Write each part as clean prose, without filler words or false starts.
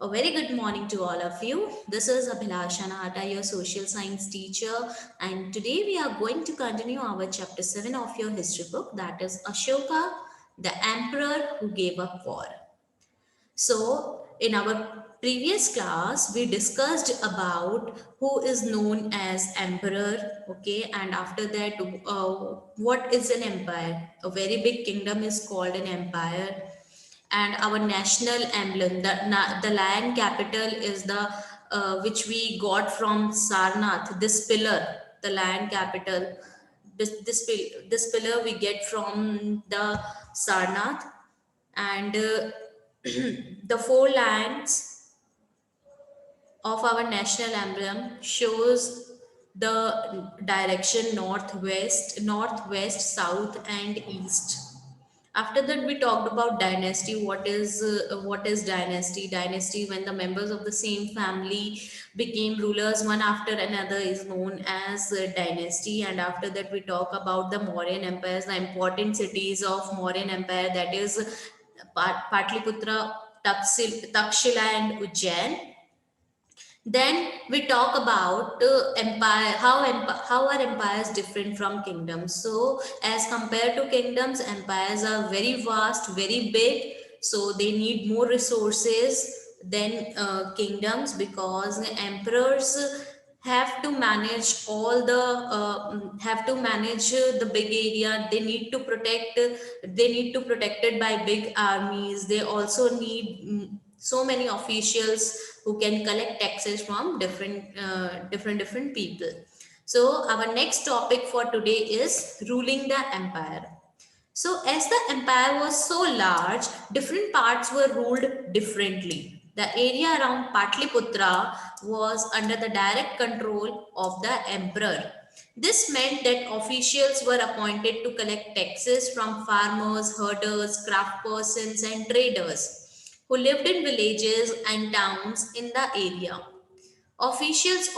A very good morning to all of you. This is Abhilasha Nahata, your social science teacher, and today we are going to continue our chapter 7 of your history book, that is Ashoka, the emperor who gave up war. So, in our previous class, we discussed about who is known as emperor, okay, and after that, what is an empire? A very big kingdom is called an empire, and our national emblem, the lion capital, is the which we got from Sarnath. This pillar, the lion capital, this pillar we get from the Sarnath, and the four lions of our national emblem shows the direction northwest, south, and east. After that, we talked about dynasty. What is dynasty? Dynasty, when the members of the same family became rulers one after another, is known as dynasty. And after that, we talk about the Mauryan empires, the important cities of Mauryan empire, that is Patliputra, Takshila, and Ujjain. Then we talk about empire, how are empires different from kingdoms. So as compared to kingdoms, empires are very vast, very big, so they need more resources than kingdoms, because emperors have to manage all the have to manage the big area. They need to protect it by big armies. They also need so many officials who can collect taxes from different people. So our next topic for today is ruling the empire. So, as the empire was so large, different parts were ruled differently. The area around Patliputra was under the direct control of the emperor. This meant that officials were appointed to collect taxes from farmers, herders, craftspersons, and traders who lived in villages and towns in the area. Officials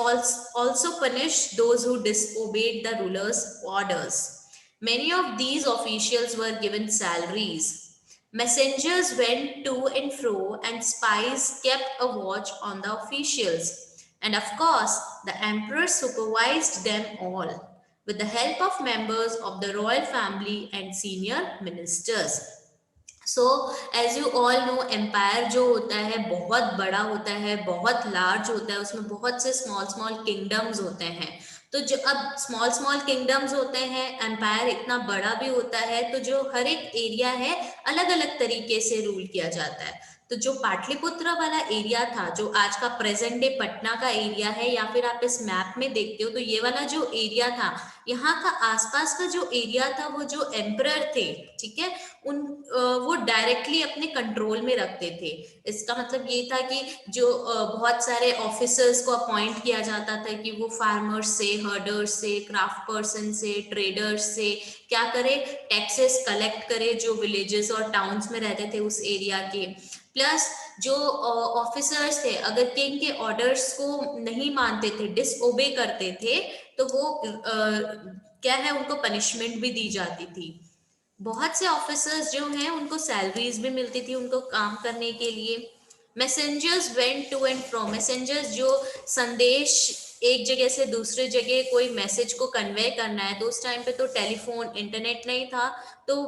also punished those who disobeyed the ruler's orders. Many of these officials were given salaries. Messengers went to and fro, and spies kept a watch on the officials. And of course, the emperor supervised them all with the help of members of the royal family and senior ministers. So as you all know, empire जो होता है बहुत बड़ा होता है, बहुत large होता है, उसमें बहुत से स्मॉल स्मॉल किंगडम्स होते हैं. तो जो अब स्मॉल स्मॉल किंगडम्स होते हैं, एम्पायर इतना बड़ा भी होता है, तो जो हर एक एरिया है अलग अलग तरीके से रूल किया जाता है. तो जो पाटलिपुत्र वाला एरिया था, जो आज का प्रेजेंट डे पटना का एरिया है, या फिर आप इस मैप में देखते हो तो ये वाला जो एरिया था, यहाँ का आसपास का जो एरिया था, वो जो एम्परर थे, ठीक है, वो डायरेक्टली अपने कंट्रोल में रखते थे. इसका मतलब ये था कि जो बहुत सारे ऑफिसर्स को अपॉइंट किया जाता था कि वो फार्मर्स से, हर्डर्स से, क्राफ्ट पर्सन से, ट्रेडर्स से क्या करे, टैक्सेस कलेक्ट करे जो विलेजेस और टाउन्स में रहते थे उस एरिया के. प्लस जो ऑफिसर्स थे, अगर किंग के ऑर्डर्स को नहीं मानते थे, डिसओबे करते थे, तो वो क्या है, उनको पनिशमेंट भी दी जाती थी. बहुत से ऑफिसर्स जो हैं उनको सैलरीज भी मिलती थी उनको काम करने के लिए. Messengers went to and fro. Messengers जो संदेश एक जगह से दूसरे जगह कोई मैसेज को कन्वे करना है, तो उस टाइम पे तो टेलीफोन, इंटरनेट नहीं था, तो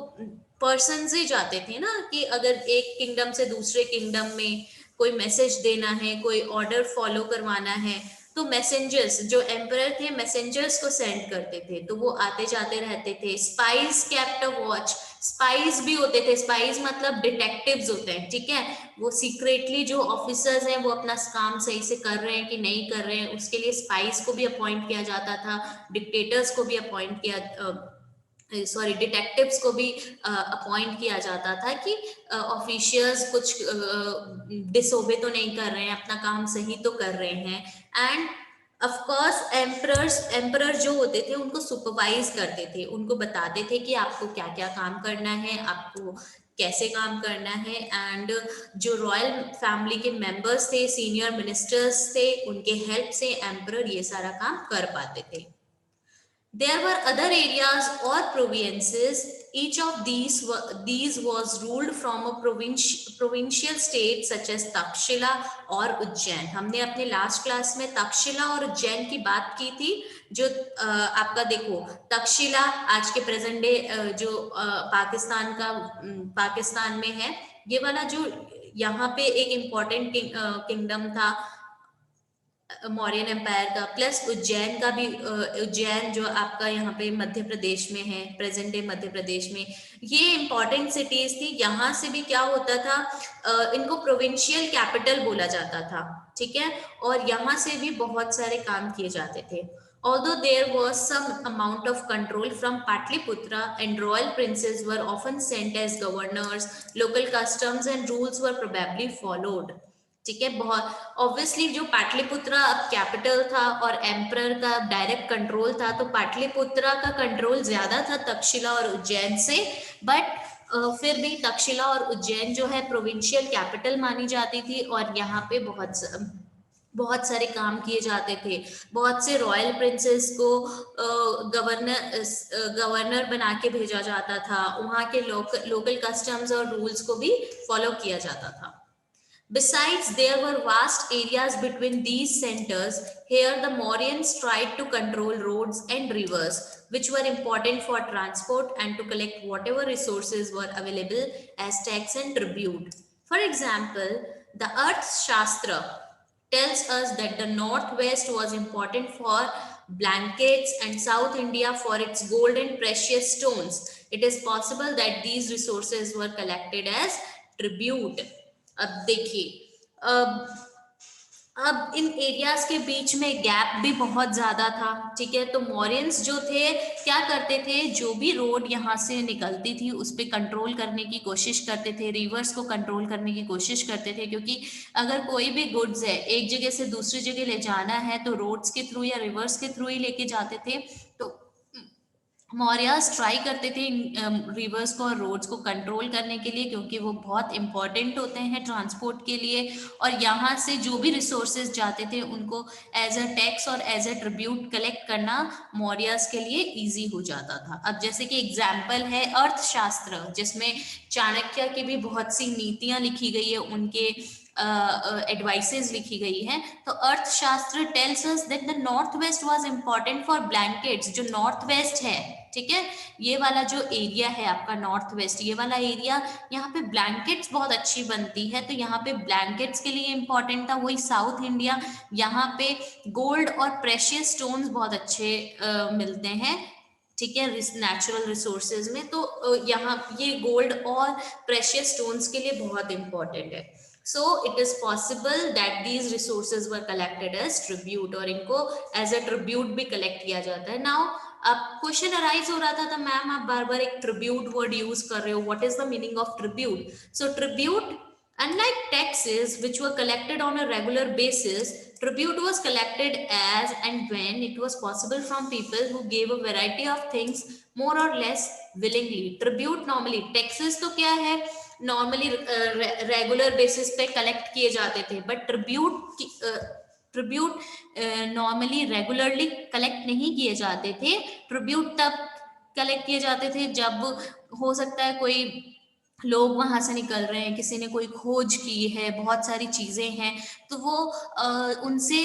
पर्सन ही जाते थे ना, कि अगर एक किंगडम से दूसरे किंगडम में कोई मैसेज देना है, कोई ऑर्डर फॉलो करवाना है, तो मैसेंजर्स, जो एम्परर थे, मैसेंजर्स को सेंड करते थे, तो वो आते जाते रहते थे. Spice kept a watch. Spice भी होते थे. स्पाइस मतलब डिटेक्टिव्स होते हैं, ठीक है, वो सीक्रेटली जो ऑफिसर्स हैं वो अपना काम सही से कर रहे हैं कि नहीं कर रहे हैं, उसके लिए स्पाइस को भी अपॉइंट किया जाता था, डिक्टेटर्स को भी अपॉइंट किया, सॉरी, डिटेक्टिव्स को भी अपॉइंट किया जाता था कि ऑफिशियल्स कुछ डिसोबे तो नहीं कर रहे हैं, अपना काम सही तो कर रहे हैं. एंड ऑफ कोर्स एम्परर जो होते थे उनको सुपरवाइज करते थे, उनको बताते थे कि आपको क्या क्या काम करना है, आपको कैसे काम करना है. एंड जो रॉयल फैमिली के मेंबर्स थे, सीनियर मिनिस्टर्स थे, उनके हेल्प से एम्परर ये सारा काम कर पाते थे. There were other areas or provinces. Each of these was ruled from a provincial state such as Takshashila और उज्जैन. हमने अपने लास्ट क्लास में तक्षशिला और उज्जैन की बात की थी. जो आपका देखो तक्षशिला आज के प्रेजेंट डे जो पाकिस्तान में है, ये वाला जो यहाँ पे एक इम्पोर्टेंट किंगडम था मौर्यन एम्पायर का, प्लस उज्जैन का भी. उज्जैन जो आपका यहाँ पे मध्य प्रदेश में है, प्रेजेंट डे मध्य प्रदेश में, ये इंपॉर्टेंट सिटीज थी. यहाँ से भी क्या होता था, इनको प्रोविंशियल कैपिटल बोला जाता था, ठीक है. और यहाँ से भी बहुत सारे काम किए जाते थे. Although there was some amount of control from Patliputra and royal princes were often sent as governors, local customs and rules were probably followed. ठीक है. बहुत ऑब्वियसली जो पाटलिपुत्रा अब कैपिटल था और एम्परर का डायरेक्ट कंट्रोल था, तो पाटलिपुत्रा का कंट्रोल ज्यादा था तक्षशिला और उज्जैन से. बट फिर भी तक्षशिला और उज्जैन जो है प्रोविंशियल कैपिटल मानी जाती थी, और यहाँ पे बहुत सारे काम किए जाते थे. बहुत से रॉयल प्रिंसेस को गवर्नर बना के भेजा जाता था. वहाँ के लोकल कस्टम्स और रूल्स को भी फॉलो किया जाता था. Besides, there were vast areas between these centers. Here, the Mauryans tried to control roads and rivers, which were important for transport, and to collect whatever resources were available as tax and tribute. For example, the Earth Shastra tells us that the northwest was important for blankets and South India for its gold and precious stones. It is possible that these resources were collected as tribute. अब देखिए, अब इन areas के बीच में gap भी बहुत ज्यादा था, ठीक है. तो मौर्यंस जो थे क्या करते थे, जो भी रोड यहाँ से निकलती थी उस पर कंट्रोल करने की कोशिश करते थे, रिवर्स को कंट्रोल करने की कोशिश करते थे. क्योंकि अगर कोई भी गुड्स है एक जगह से दूसरी जगह ले जाना है तो रोड्स के थ्रू या रिवर्स के थ्रू ही लेके जाते थे. तो मौर्यास ट्राई करते थे रिवर्स को और रोड्स को कंट्रोल करने के लिए, क्योंकि वो बहुत इंपॉर्टेंट होते हैं ट्रांसपोर्ट के लिए. और यहाँ से जो भी रिसोर्सेज जाते थे उनको एज अ टैक्स और एज अ ट्रिब्यूट कलेक्ट करना मौर्यास के लिए इजी हो जाता था. अब जैसे कि एग्जाम्पल है अर्थशास्त्र, जिसमें चाणक्य की भी बहुत सी नीतियां लिखी गई है, उनके एडवाइसेस लिखी गई है. तो अर्थशास्त्र tells us that the north west was important for blankets. जो नॉर्थ वेस्ट है, ठीक है, ये वाला जो एरिया है आपका नॉर्थ वेस्ट, ये वाला एरिया, यहाँ पे ब्लैंकेट्स बहुत अच्छी बनती है. तो यहाँ पे ब्लैंकेट्स के लिए इंपॉर्टेंट था. वही साउथ इंडिया, यहाँ पे गोल्ड और प्रेशियस स्टोन्स बहुत अच्छे मिलते हैं, ठीक है, नेचुरल रिसोर्सेज में. तो यहाँ ये गोल्ड और प्रेशियस स्टोन्स के लिए बहुत इंपॉर्टेंट है. So it is possible that these resources were collected as tribute, और इनको as a tribute भी collect किया जाता है. Now अब क्वेश्चन अराइज हो रहा था, तो मैम आप बार बार एक ट्रिब्यूट वर्ड यूज कर रहे हो, what is the meaning of tribute? So tribute, unlike taxes which were collected on a regular basis, tribute was collected as and when it was possible from people who gave a variety of things more or less willingly. Tribute normally, taxes तो क्या है, normally regular basis पे collect किए जाते थे, but tribute normally regularly collect नहीं किए जाते थे. ट्रिब्यूट तब कलेक्ट किए जाते थे जब हो सकता है कोई लोग वहां से निकल रहे हैं, किसी ने कोई खोज की है, बहुत सारी चीजें हैं, तो वो उनसे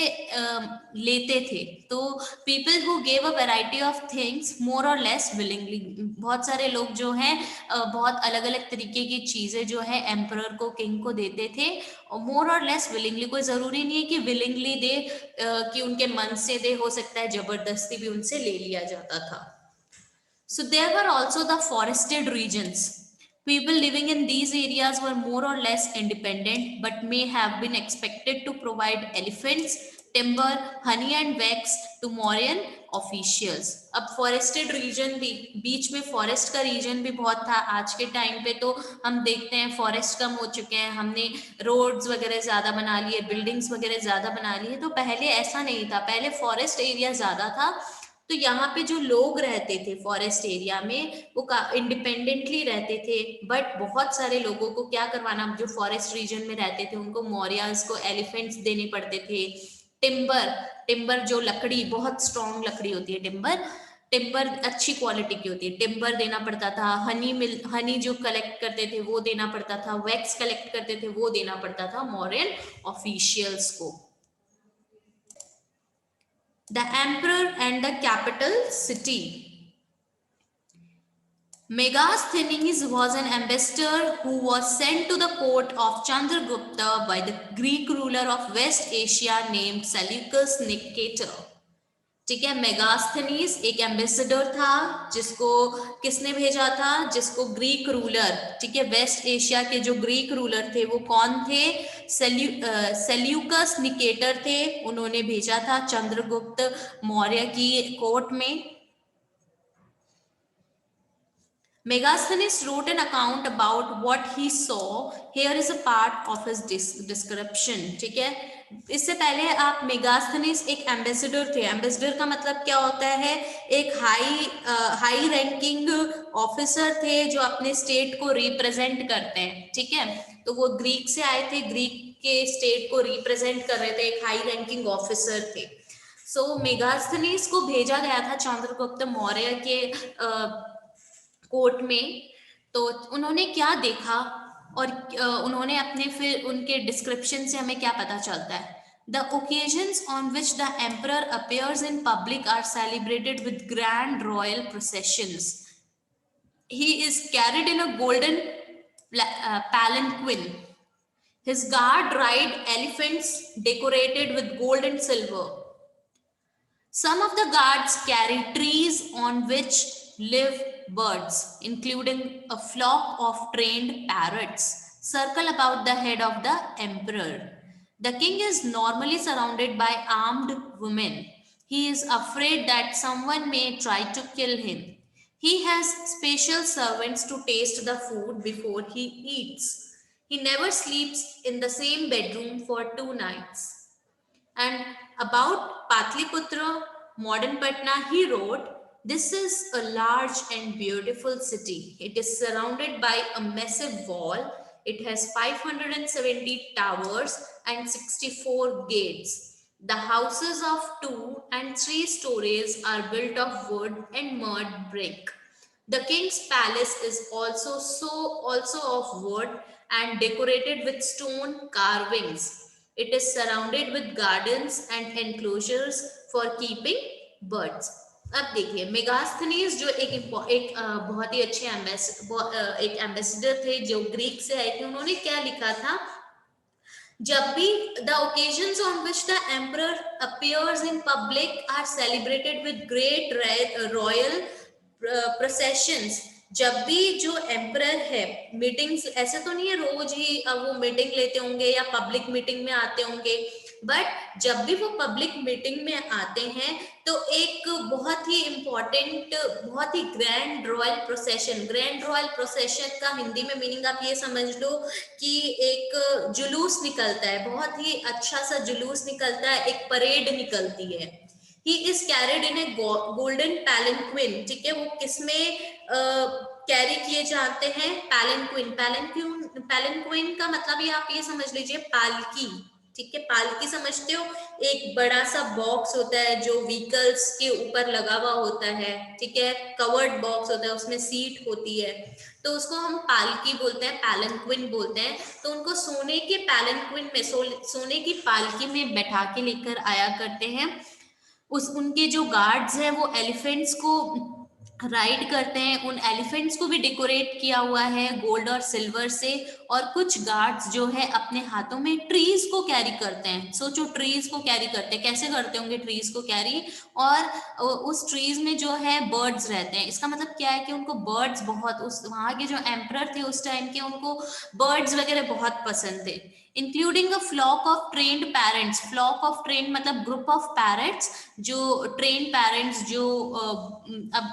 लेते थे. तो people who gave a variety of things more और लेस विलिंगली, बहुत सारे लोग जो हैं बहुत अलग अलग तरीके की चीजें जो है एम्परर को, किंग को देते थे, और मोर और लेस विलिंगली. कोई जरूरी नहीं है कि विलिंगली दे, कि उनके मन से दे, हो सकता है जबरदस्ती भी उनसे ले लिया जाता था. So there were also the forested regions. People living in these areas were more or less independent, but may have been expected to provide elephants, timber, honey and wax to Mauryan officials. अब forested reason भी, बीच में forest का reason भी बहुत था. आज के time पे तो हम देखते हैं फॉरेस्ट कम हो चुके हैं, हमने रोड्स वगैरह ज्यादा बना लिए, बिल्डिंग्स वगैरह ज्यादा बना लिए. तो पहले ऐसा नहीं था, पहले फॉरेस्ट एरिया ज्यादा था. तो यहाँ पे जो लोग रहते थे फॉरेस्ट एरिया में, वो इंडिपेंडेंटली रहते थे. बट बहुत सारे लोगों को क्या करवाना, जो फॉरेस्ट रीजन में रहते थे उनको मौर्यास को एलिफेंट्स देने पड़ते थे. टिम्बर, टिम्बर जो लकड़ी, बहुत स्ट्रॉन्ग लकड़ी होती है टिम्बर, टिम्बर अच्छी क्वालिटी की होती है, टिम्बर देना पड़ता था, हनी जो कलेक्ट करते थे वो देना पड़ता था, वैक्स कलेक्ट करते थे वो देना पड़ता था मौर्यन ऑफिशियल्स को। The emperor and the capital city. Megasthenes was an ambassador who was sent to the court of Chandragupta by the Greek ruler of West Asia named Seleucus Nicator. ठीक है, मेगास्थनीज एक एम्बेसडर था जिसको किसने भेजा था, जिसको ग्रीक रूलर, ठीक है, वेस्ट एशिया के जो ग्रीक रूलर थे वो कौन थे, सेल्यूकस निकेटर थे, उन्होंने भेजा था चंद्रगुप्त मौर्य की कोर्ट में। Megasthenes wrote an account about what he saw. Here is a part of his description. ठीक है, इससे पहले आप मेगास्थनीस एक एम्बेसडर थे। एम्बेसडर का मतलब क्या होता है, एक हाई रैंकिंग ऑफिसर थे जो अपने स्टेट को रिप्रेजेंट करते हैं। ठीक है, तो वो ग्रीक से आए थे, ग्रीक के स्टेट को रिप्रेजेंट कर रहे थे, एक हाई रैंकिंग ऑफिसर थे। सो मेगास्थनीस को भेजा गया था चंद्रगुप्त मौर्य के कोर्ट में। तो उन्होंने क्या देखा और उन्होंने अपने फिर उनके डिस्क्रिप्शन से हमें क्या पता चलता है। The occasions on which the emperor appears in public are celebrated with grand royal processions. He is carried in a golden palanquin. His guard ride elephants decorated with gold and silver. Some of the guards carry trees on which live birds, including a flock of trained parrots, circle about the head of the emperor. The king is normally surrounded by armed women. He is afraid that someone may try to kill him. He has special servants to taste the food before he eats. He never sleeps in the same bedroom for 2 nights. And about Patliputra, modern Patna, he wrote, "This is a large and beautiful city. It is surrounded by a massive wall. It has 570 towers and 64 gates. The houses of 2 and 3 stories are built of wood and mud brick. The king's palace is also of wood and decorated with stone carvings. It is surrounded with gardens and enclosures for keeping birds." अब देखिए, मेगास्थनीज जो एक बहुत ही अच्छे एक ambassador थे जो Greek से आए थे, उन्होंने क्या लिखा था, जब भी the occasions on which the emperor appears in public are celebrated with great royal processions. जब भी जो एम्परर है, मीटिंग्स ऐसे तो नहीं है रोज ही वो मीटिंग लेते होंगे या पब्लिक मीटिंग में आते होंगे, बट जब भी वो पब्लिक मीटिंग में आते हैं तो एक बहुत ही इंपॉर्टेंट, बहुत ही ग्रैंड रॉयल प्रोसेशन का हिंदी में मीनिंग आप ये समझ लो कि एक जुलूस निकलता है, बहुत ही अच्छा सा जुलूस निकलता है, एक परेड निकलती है। He is carried in a golden palanquin. ठीक है, वो किसमें कैरी किए जाते हैं, पैलेंक्विन का मतलब ये आप ये समझ लीजिए पालकी। ठीक है, पालकी समझते हो, एक बड़ा सा बॉक्स होता है जो व्हीकल्स के ऊपर लगा हुआ होता है। ठीक है, कवर्ड बॉक्स होता है, उसमें सीट होती है, तो उसको हम पालकी बोलते हैं, पैलेंक्विन बोलते हैं। तो उनको सोने के पैलेंक्विन में, सोने की पालकी में बैठा के लेकर आया करते हैं। उनके जो गार्ड्स हैं वो एलिफेंट्स को राइड करते हैं, उन एलिफेंट्स को भी डेकोरेट किया हुआ है गोल्ड और सिल्वर से, और कुछ गार्ड्स जो है अपने हाथों में ट्रीज को कैरी करते हैं। सोचो, ट्रीज को कैरी करते हैं, कैसे करते होंगे ट्रीज को कैरी, और उस ट्रीज में जो है बर्ड्स रहते हैं। इसका मतलब क्या है कि उनको बर्ड्स बहुत, उस वहां के जो एम्परर थे उस टाइम के, उनको बर्ड्स वगैरह बहुत पसंद थे। Including a flock of trained parents, flock of train मतलब ग्रुप ऑफ पैरेट्स, जो ट्रेन पैरेंट्स, जो अब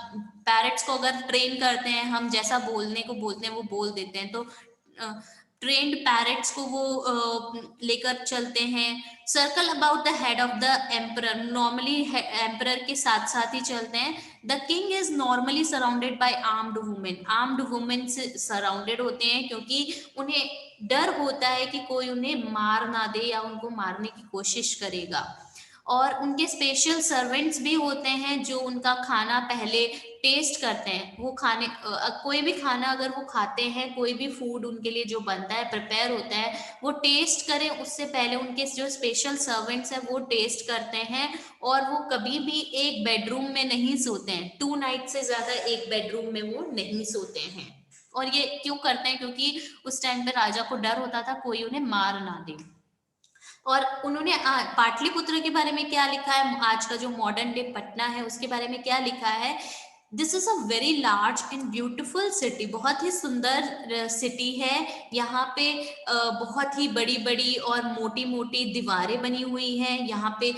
पैरेट्स को अगर ट्रेन करते हैं हम, जैसा बोलने को बोलते हैं वो बोल देते हैं, तो ट्रेन्ड पैरेट्स को वो लेकर चलते हैं। Circle about the head of the emperor, normally emperor के साथ साथ ही चलते हैं। The king is normally surrounded by armed women, armed women से सराउंडेड होते हैं क्योंकि उन्हें डर होता है कि कोई उन्हें मार ना दे या उनको मारने की कोशिश करेगा। और उनके स्पेशल सर्वेंट्स भी होते हैं जो उनका खाना पहले टेस्ट करते हैं। वो खाने कोई भी खाना अगर वो खाते हैं, कोई भी फूड उनके लिए जो बनता है, प्रिपेयर होता है, वो टेस्ट करें उससे पहले उनके जो स्पेशल सर्वेंट्स हैं वो टेस्ट करते हैं। और वो कभी भी एक बेडरूम में नहीं सोते हैं, 2 नाइट से ज्यादा एक बेडरूम में वो नहीं सोते हैं। और ये क्यों करते हैं? क्योंकि उस टाइम पे राजा को डर होता था कोई उन्हें मार ना दे। और उन्होंने पाटलिपुत्र के बारे में क्या लिखा है, आज का जो मॉडर्न डे पटना है उसके बारे में क्या लिखा है? This is a very large and beautiful city, बहुत ही सुंदर सिटी है। यहाँ पे बहुत ही बड़ी बड़ी और मोटी मोटी दीवारें बनी हुई हैं। यहाँ पे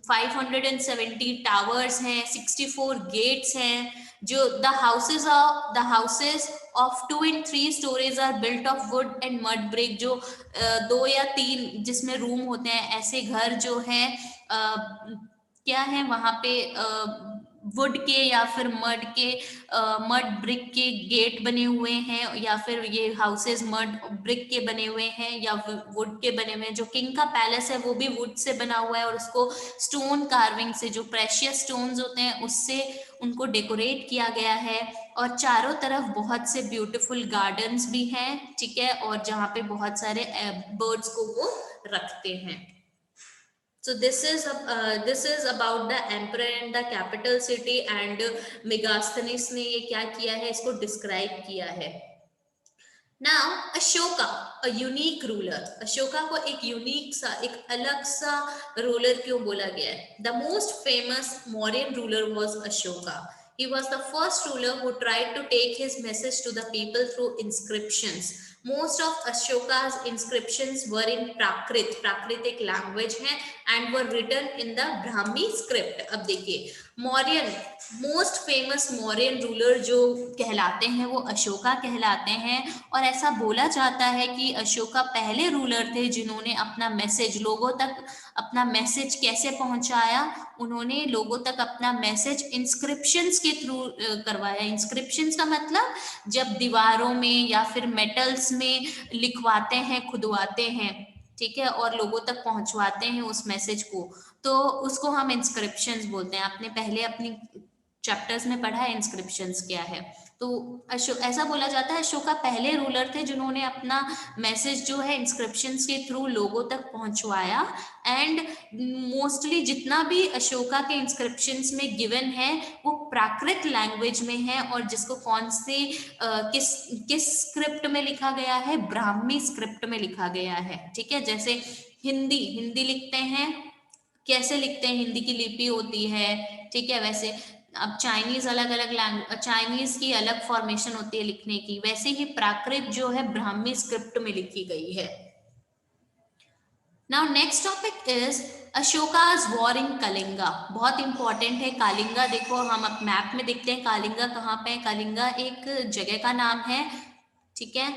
570 टावर्स हैं, 64 गेट्स हैं। जो the houses of 2 and 3 stories are built of wood and mud brick. जो 2 या 3 जिसमें रूम होते हैं, ऐसे घर जो है क्या है वहां पे वुड के या फिर मड ब्रिक के गेट बने हुए हैं, या फिर ये हाउसेस मड ब्रिक के बने हुए हैं या वुड के बने हुए हैं। जो किंग का पैलेस है वो भी वुड से बना हुआ है और उसको स्टोन कार्विंग से, जो प्रेशियस स्टोन्स होते हैं उससे उनको डेकोरेट किया गया है। और चारों तरफ बहुत से ब्यूटीफुल गार्डन्स भी हैं, ठीक है, और जहाँ पे बहुत सारे बर्ड्स को वो रखते हैं। So this is about the emperor and the capital city, and Megasthenes ने ये क्या किया है, इसको डिस्क्राइब किया है। Now Ashoka, a unique ruler. Ashoka को एक यूनिक सा, एक अलग सा रूलर क्यों बोला गया है? The most famous Mauryan ruler was Ashoka. He was the first ruler who tried to take his message to the people through inscriptions. Most of Ashoka's inscriptions were in Prakrit. प्राकृत एक लैंग्वेज है and were written in the Brahmi script. अब देखिए, Mauryan most famous Mauryan ruler जो कहलाते हैं वो अशोका कहलाते हैं। और ऐसा बोला जाता है कि अशोका पहले रूलर थे जिन्होंने अपना मैसेज लोगों तक, अपना मैसेज कैसे पहुंचाया? उन्होंने लोगों तक अपना मैसेज इंस्क्रिप्शंस के थ्रू करवाया। इंस्क्रिप्शंस का मतलब जब दीवारों में या फिर मेटल्स में लिखवाते हैं, खुदवाते हैं, ठीक है, और लोगों तक पहुंचवाते हैं उस मैसेज को, तो उसको हम इंस्क्रिप्शंस बोलते हैं। आपने पहले अपनी चैप्टर्स में पढ़ा है इंस्क्रिप्शंस क्या है। तो ऐसा बोला जाता है अशोका पहले रूलर थे जिन्होंने अपना मैसेज जो है इंस्क्रिप्शंस के थ्रू लोगों तक पहुंचवाया। एंड मोस्टली जितना भी अशोका के इंस्क्रिप्शंस में गिवन है वो प्राकृत लैंग्वेज में है, और जिसको कौन से किस किस स्क्रिप्ट में लिखा गया है? ब्राह्मी स्क्रिप्ट में लिखा गया है, ठीक है। जैसे हिंदी लिखते हैं, कैसे लिखते हैं? हिंदी की लिपि होती है, ठीक है। वैसे अब चाइनीज अलग अलग लैंग्वेज, चाइनीज की अलग फॉर्मेशन होती है लिखने की, वैसे ही प्राकृत जो है ब्राह्मी स्क्रिप्ट में लिखी गई है। Now next topic is Ashoka's war in Kalinga. बहुत इंपॉर्टेंट है कलिंगा। देखो हम अब मैप में देखते हैं कलिंगा कहाँ पे है। कलिंगा एक जगह का नाम है, ठीक है।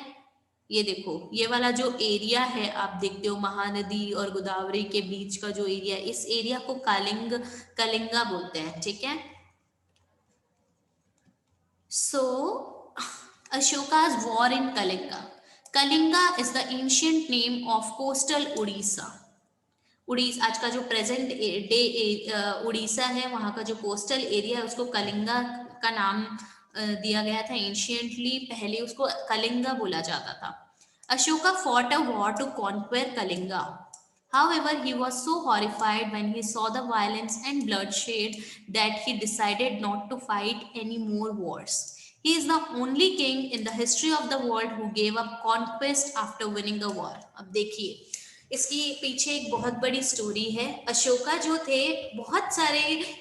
ये देखो, ये वाला जो एरिया है आप देखते हो महानदी और गोदावरी के बीच का जो एरिया, इस एरिया को कलिंगा बोलते हैं, ठीक है। सो अशोका's war in Kalinga. Kalinga is the ancient name of coastal Odisha. Orissa, आज का जो प्रेजेंट डे उड़ीसा है, वहाँ का जो कोस्टल एरिया है उसको कलिंगा का नाम दिया गया था। एंशियंटली पहले उसको कलिंगा बोला जाता था। Ashoka fought a war to conquer Kalinga. However, he was so horrified when he saw the violence and bloodshed that he decided not to fight any more wars. He is the only king in the history of the world who gave up conquest after winning a war. अब देखिए, इसकी पीछे एक बहुत बड़ी story है। अशोका जो थे, बहुत सारे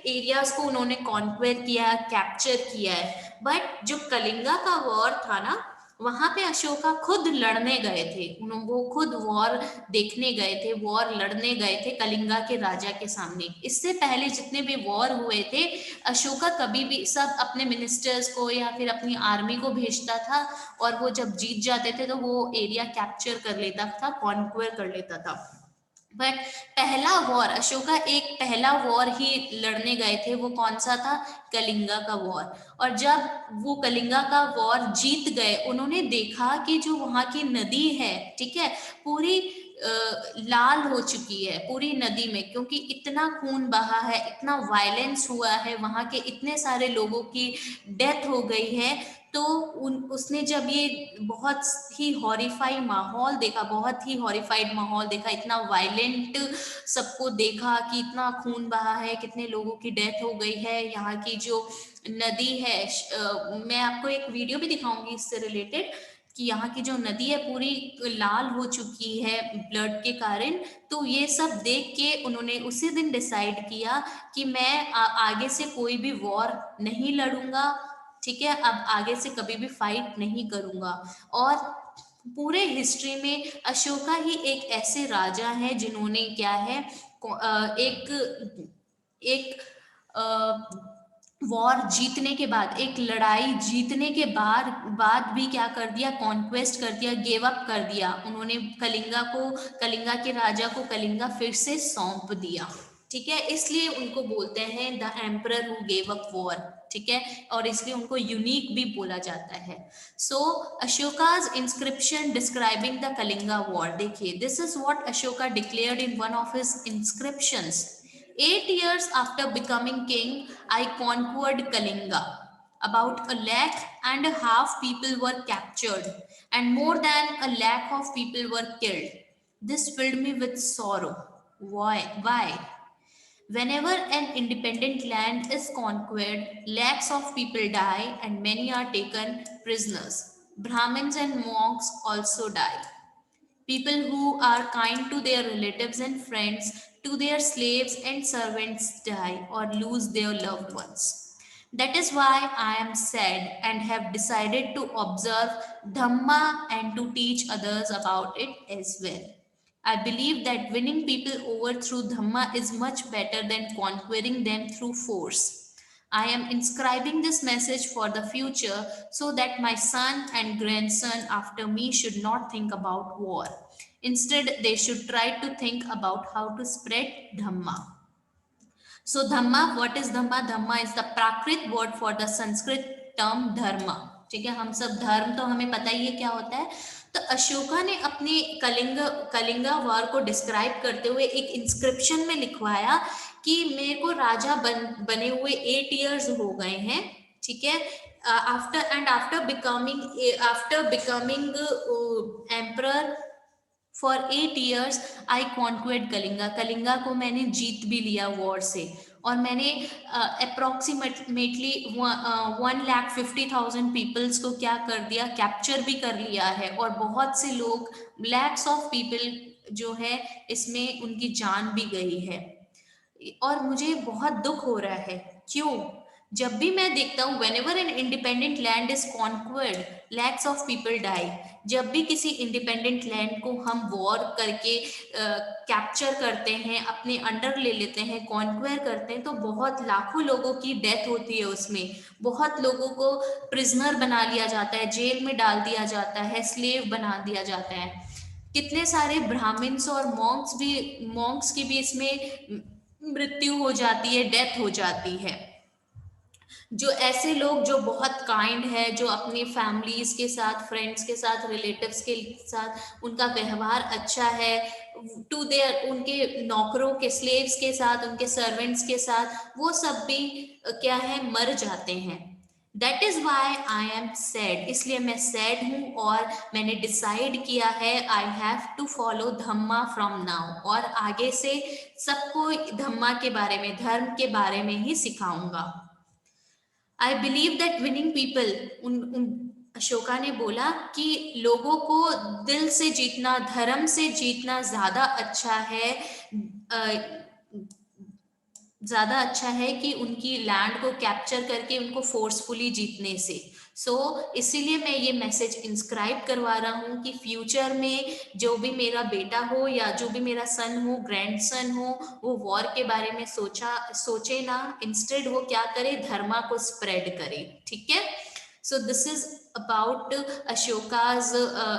एरियाज को उन्होंने कॉन्क्वेर किया, कैप्चर किया है, बट जो कलिंगा का वॉर था ना, वहां पे अशोका खुद लड़ने गए थे। वो खुद वॉर देखने गए थे, वॉर लड़ने गए थे कलिंगा के राजा के सामने। इससे पहले जितने भी वॉर हुए थे, अशोका कभी भी सब अपने मिनिस्टर्स को या फिर अपनी आर्मी को भेजता था, और वो जब जीत जाते थे तो वो एरिया कैप्चर कर लेता था, कॉन्क्वेर कर लेता था। बट पहला वॉर, अशोका एक पहला वॉर ही लड़ने गए थे, वो कौन सा था? कलिंगा का वॉर। और जब वो कलिंगा का वॉर जीत गए, उन्होंने देखा कि जो वहां की नदी है, ठीक है, पूरी लाल हो चुकी है पूरी नदी में, क्योंकि इतना खून बहा है, इतना वायलेंस हुआ है, वहां के इतने सारे लोगों की डेथ हो गई है। तो उसने जब ये बहुत ही हॉरिफाई माहौल देखा, बहुत ही हॉरिफाइड माहौल देखा, इतना वायलेंट सबको देखा कि इतना खून बहा है, कितने लोगों की डेथ हो गई है, यहाँ की जो नदी है, मैं आपको एक वीडियो भी दिखाऊंगी इससे रिलेटेड, कि यहाँ की जो नदी है पूरी लाल हो चुकी है ब्लड के कारण। तो ये सब देख के उन्होंने उसी दिन डिसाइड किया कि मैं आगे से कोई भी वॉर नहीं लड़ूंगा, ठीक है, अब आगे से कभी भी फाइट नहीं करूंगा। और पूरे हिस्ट्री में अशोका ही एक ऐसे राजा हैं जिन्होंने क्या है, एक एक वॉर जीतने के बाद, एक लड़ाई जीतने के बाद बाद भी क्या कर दिया, कॉन्क्वेस्ट कर दिया, गिव अप कर दिया उन्होंने कलिंगा को, कलिंगा के राजा को कलिंगा फिर से सौंप दिया, ठीक है। इसलिए उनको बोलते हैं the emperor who gave up war, ठीक है, और इसलिए उनको यूनिक भी बोला जाता है। So Ashoka's inscription describing the Kalinga war, देखिए this is what Ashoka declared in one of his inscriptions. 8 years after becoming king, I conquered Kalinga. About 1.5 lakh people were captured, and more than 1 lakh of people were killed. This filled me with sorrow. Why? Why? Whenever an independent land is conquered, lakhs of people die and many are taken prisoners. Brahmins and monks also die. People who are kind to their relatives and friends, to their slaves and servants die or lose their loved ones. That is why I am sad and have decided to observe Dhamma and to teach others about it as well. I believe that winning people over through Dhamma is much better than conquering them through force. I am inscribing this message for the future so that my son and grandson after me should not think about war. Instead, they should try to think about how to spread Dhamma. So, Dhamma, what is Dhamma? Dhamma is the Prakrit word for the Sanskrit term Dharma. ठीक है, हम सब धर्म तो हमें पता ही है क्या होता है। तो अशोका ने अपने कलिंगा वार को डिस्क्राइब करते हुए एक इंस्क्रिप्शन में लिखवाया कि मेरे को राजा बने हुए 8 years हो गए हैं, ठीक है, after becoming emperor for 8 years आई कॉन्क्वेड कलिंगा, कलिंगा को मैंने जीत भी लिया वॉर से, और मैंने अप्रोक्सीमेटली 1,50,000 पीपल्स को क्या कर दिया, कैप्चर भी कर लिया है, और बहुत से लोग, लैक्स ऑफ पीपल जो है इसमें उनकी जान भी गई है। और मुझे बहुत दुख हो रहा है, क्यों? जब भी मैं देखता हूँ whenever an independent land is conquered, lakhs of people die। जब भी किसी इंडिपेंडेंट लैंड को हम वॉर करके कैप्चर करते हैं, अपने अंडर ले लेते हैं, कॉन्क्वेयर करते हैं, तो बहुत लाखों लोगों की डेथ होती है उसमें, बहुत लोगों को प्रिजनर बना लिया जाता है, जेल में डाल दिया जाता है, स्लेव बना दिया जाता है। कितने सारे ब्राह्मण्स और मॉन्क्स की भी इसमें मृत्यु हो जाती है, डेथ हो जाती है। जो ऐसे लोग जो बहुत काइंड है, जो अपनी फैमिलीज के साथ, फ्रेंड्स के साथ, रिलेटिव्स के साथ उनका व्यवहार अच्छा है, टू देयर, उनके नौकरों के, स्लेव्स के साथ, उनके सर्वेंट्स के साथ, वो सब भी क्या है, मर जाते हैं। That is why I am sad, इसलिए मैं सैड हूँ, और मैंने डिसाइड किया है I have to follow dhamma from now, और आगे से सबको धम्मा के बारे में, धर्म के बारे में ही सिखाऊंगा। I believe that winning people, Ashoka ने बोला कि लोगों को दिल से जीतना, धर्म से जीतना ज्यादा अच्छा है, ज्यादा अच्छा है कि उनकी लैंड को कैप्चर करके उनको फोर्सफुली जीतने से। इसीलिए मैं ये मैसेज इंस्क्राइब करवा रहा हूँ कि फ्यूचर में जो भी मेरा बेटा हो या जो भी मेरा सन हो, ग्रैंडसन हो, वो वॉर के बारे में सोचे ना, इंस्टेड वो क्या करे, धर्मा को स्प्रेड करे, ठीक है। So this is about Ashoka's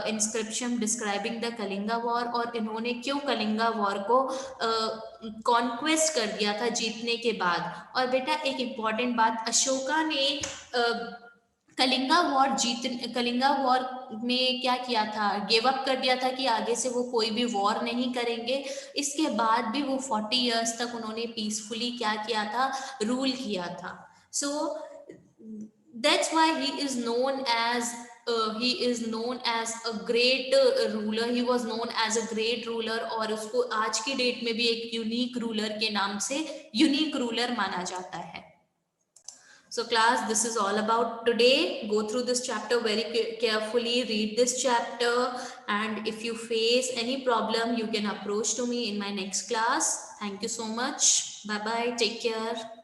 inscription describing the Kalinga war, और इन्होंने क्यों कलिंगा वॉर को कॉन्क्वेस्ट कर दिया था जीतने के बाद। और बेटा एक इम्पॉर्टेंट बात, अशोका ने कलिंगा वॉर में क्या किया था, गिव अप कर दिया था कि आगे से वो कोई भी वॉर नहीं करेंगे। इसके बाद भी वो 40 इयर्स तक उन्होंने पीसफुली क्या किया था, रूल किया था। So that's why he is known as a great ruler, he was known as a great ruler, और उसको आज की डेट में भी एक यूनिक रूलर के नाम से यूनिक रूलर माना जाता है। So class, this is all about today. Go through this chapter very carefully, read this chapter, and if you face any problem, you can approach to me in my next class. Thank you so much. Bye bye. Take care.